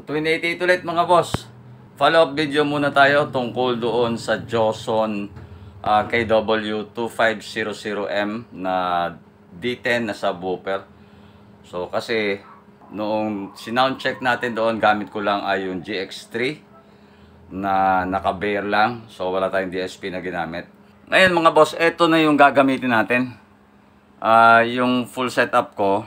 2088 ulit mga boss. Follow up video muna tayo tungkol doon sa Joson KW2500M na D10 na subwoofer. So kasi noong sinound check natin doon, gamit ko lang ay yung GX3 na naka-bare lang. So wala tayong DSP na ginamit. Ngayon mga boss, eto na yung gagamitin natin. Yung full setup ko,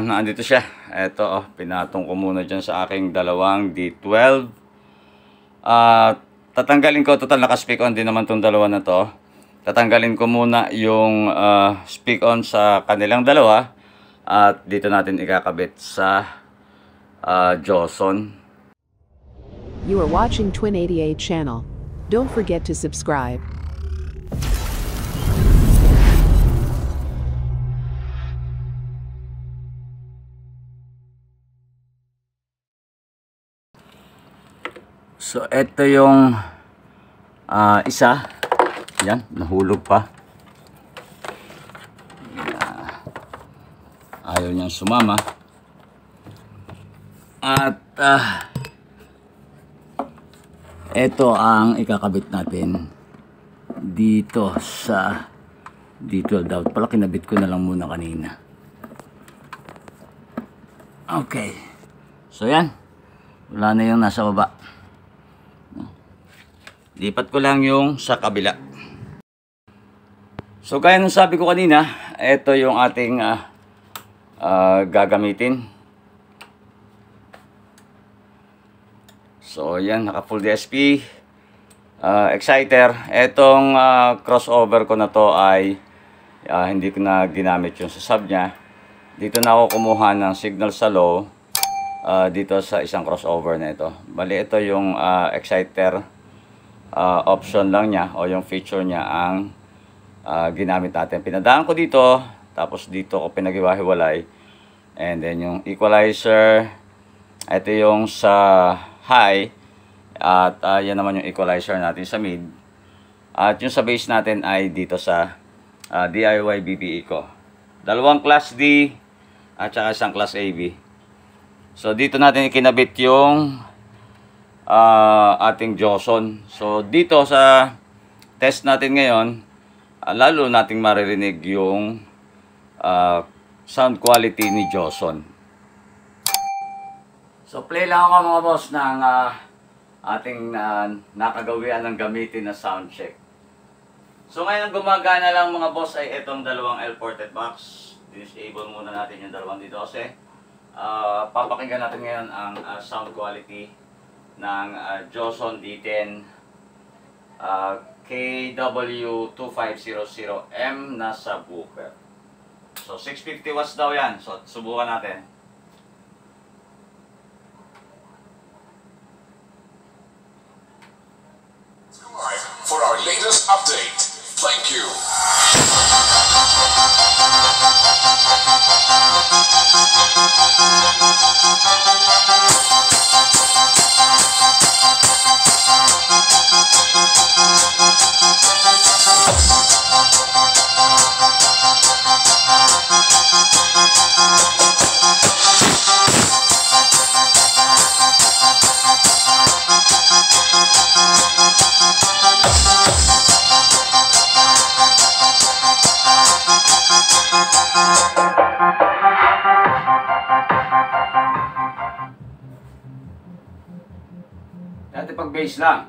nandito siya. Eto, pinatong ko muna dyan sa aking dalawang D12. Tatanggalin ko, total naka-speak on din naman tong dalawa na to. Tatanggalin ko muna yung speak on sa kanilang dalawa. At dito natin ikakabit sa Joson. You are watching Twin88 channel. Don't forget to subscribe. So, ito yung isa. Yan, nahulog pa. Ayaw niyang sumama. At ito ang ikakabit natin dito sa D12 out. Pala kinabit ko na lang muna kanina. Okay. So, yan. Wala na yung nasa baba. Lipat ko lang yung sa kabila. So gaya ng sabi ko kanina, ito yung ating gagamitin. So yan, naka full DSP, exciter. Etong crossover ko na to ay hindi ko na ginamit yung sa sub nya. Dito na ako kumuha ng signal sa low dito sa isang crossover na ito. Bali ito yung exciter option lang niya, o yung feature niya ang ginamit natin. Pinadaan ko dito, tapos dito ko pinag-iwahiwalay, and then yung equalizer, ito yung sa high, at yan naman yung equalizer natin sa mid, at yung sa bass natin ay dito sa DIY BPE ko. Dalawang class D at saka isang class AB. So dito natin ikinabit yung ating Joson. So dito sa test natin ngayon, lalo nating maririnig yung sound quality ni Joson. So play lang ako mga boss ng ating nakagawian ng gamitin na sound check. So ngayon gumagana lang mga boss ay itong dalawang L-ported box. Disable muna natin yung dalawang D12. Papakinggan natin ngayon ang sound quality ng Joson D10 KW2500M na subwoofer. So 650 watts daw yan. So subukan natin. For our latest update. Thank you. Dati pag bass lang.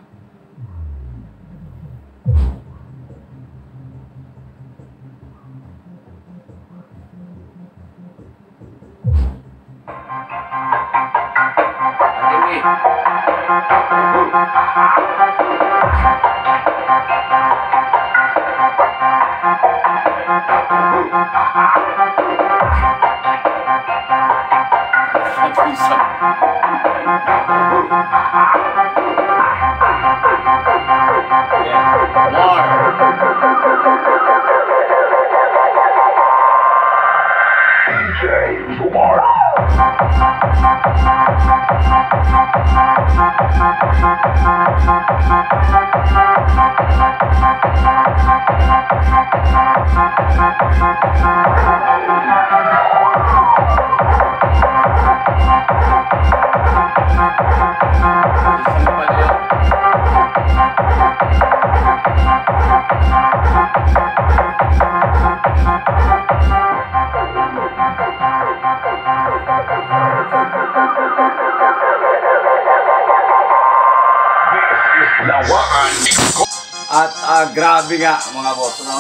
grabe nga mga boss, no?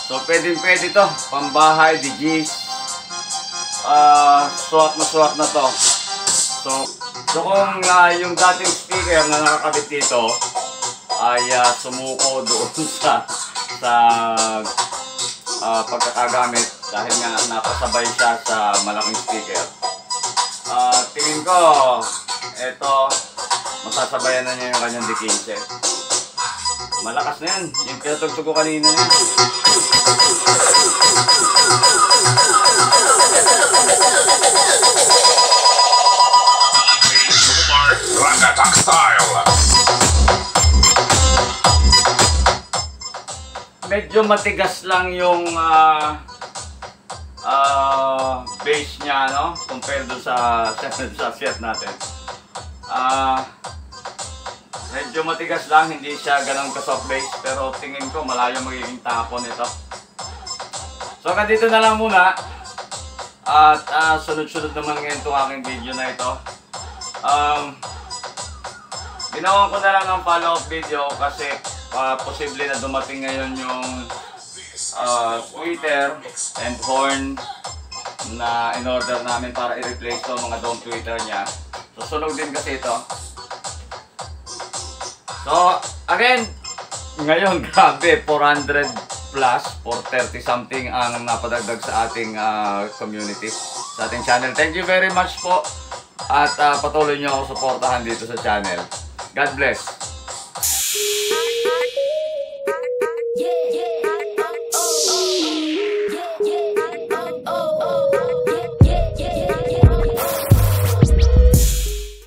So pwede to, pambahay, DJs. Swak na to. So kung yung dating speaker na nakakabit dito ay sumuko doon sa pagkakagamit dahil nga napasabay siya sa malaking speaker. Tingin ko, eto, masasabayan na niya yung kanyang D15. Malakas na yan. Yung pinatugtog ko kanina yan. Ragatak style. Medyo matigas lang yung base niya, no? Compared do sa set natin. Medyo matigas lang, hindi siya ganun ka-soft base, pero tingin ko malayo magiging tapon ito. So hanggang dito na lang muna. At sunod-sunod naman ngayon itong aking video na ito. Ginawa ko na lang ng follow-up video kasi posible na dumating ngayon yung tweeter and horn na in-order namin para i-replace to mga dome tweeter niya. So sunog din kasi ito. So again, ngayon grabe 400 plus 430 something ang napadagdag sa ating community, sa ating channel. Thank you very much po at patuloy nyo ako suportahan dito sa channel. God bless.